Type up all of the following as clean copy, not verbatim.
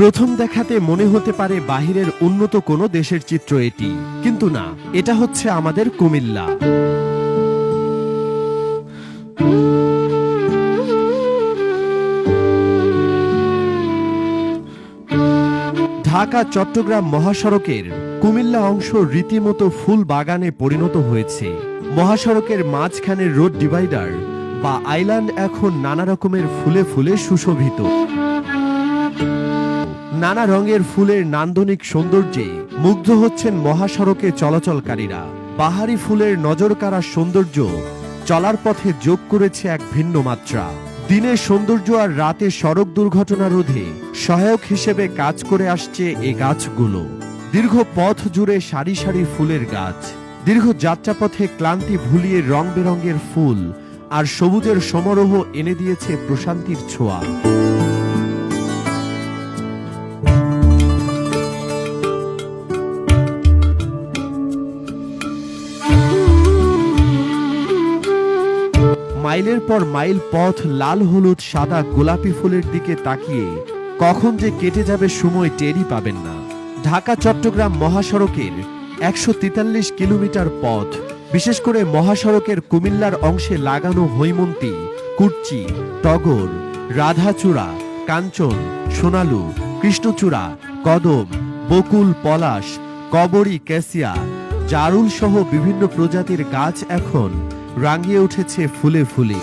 প্রথম দেখাতে মনে হতে পারে বাহিরের উন্নত কোনো দেশের চিত্র এটি, কিন্তু না, এটা হচ্ছে আমাদের কুমিল্লা। ঢাকা চট্টগ্রাম মহাসড়কের কুমিল্লা অংশ রীতিমতো ফুল বাগানে পরিণত হয়েছে। মহাসড়কের মাঝখানের রোড ডিভাইডার বা আইল্যান্ড এখন নানা রকমের ফুলে ফুলে সুশোভিত। নানা রঙের ফুলের নান্দনিক সৌন্দর্যে মুগ্ধ হচ্ছেন মহাসড়কে চলাচলকারীরা। বাহারি ফুলের নজরকাড়া সৌন্দর্য চলার পথে যোগ করেছে এক ভিন্ন মাত্রা। দিনের সৌন্দর্য আর রাতে সড়ক দুর্ঘটনা রোধে সহায়ক হিসেবে কাজ করে আসছে এই গাছগুলো। দীর্ঘ পথ জুড়ে সারি সারি ফুলের গাছ, দীর্ঘ যাত্রাপথে ক্লান্তি ভুলিয়ে রং বেরঙের ফুল আর সবুজের সমারোহ এনে দিয়েছে প্রশান্তির ছোঁয়া। মাইলের পর মাইল পথ লাল হলুদ সাদা গোলাপি ফুলের দিকে তাকিয়ে কখন যে কেটে যাবে সময় টেরই পাবেন না। ঢাকা চট্টগ্রাম মহাসড়কের ১৪৩ কিলোমিটার পথ, বিশেষ করে মহাসড়কের কুমিল্লার অংশে লাগানো হৈমন্তী, কুর্চি, টগর, রাধাচূড়া, কাঞ্চন, সোনালু, কৃষ্ণচূড়া, কদম, বকুল, পলাশ, কবরী, ক্যাসিয়া, জারুল সহ বিভিন্ন প্রজাতির গাছ এখন রাঙিয়ে উঠেছে ফুলে ফুলে।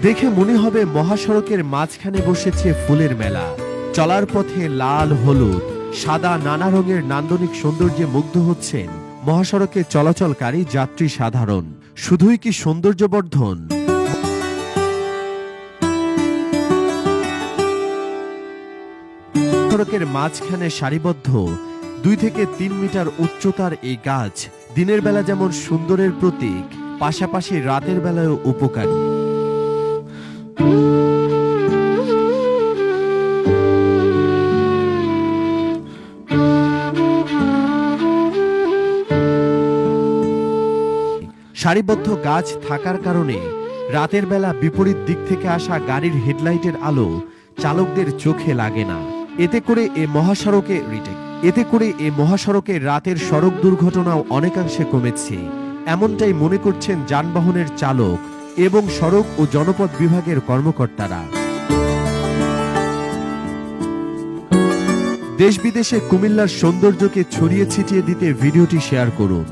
দেখে মনে হবে মহাসড়কের মাঝখানে বসেছে ফুলের মেলা। চলার পথে লাল, হলুদ, সাদা নানা রঙের নান্দনিক সৌন্দর্যে মুগ্ধ হচ্ছেন মহাসড়কে চলাচলকারী যাত্রী সাধারণ। শুধুই কি সৌন্দর্যবর্ধন? সড়কের মাঝখানে সারিবদ্ধ ২ থেকে ৩ মিটার উচ্চতার এই গাছ দিনের বেলা যেমন সুন্দরের প্রতীক, পাশাপাশি রাতের বেলায়ও উপকারী। সারিবদ্ধ গাছ থাকার কারণে রাতের বেলা বিপরীত দিক থেকে আসা গাড়ির হেডলাইটের আলো চালকদের চোখে লাগে না। এতে করে এ মহাসড়কে রাতের সড়ক দুর্ঘটনাও অনেকাংশে কমেছে, এমনটাই মনে করছেন যানবাহনের চালক এবং সড়ক ও জনপথ বিভাগের কর্মকর্তারা। দেশ বিদেশে কুমিল্লার সৌন্দর্যকে ছড়িয়ে ছিটিয়ে দিতে ভিডিওটি শেয়ার করুন।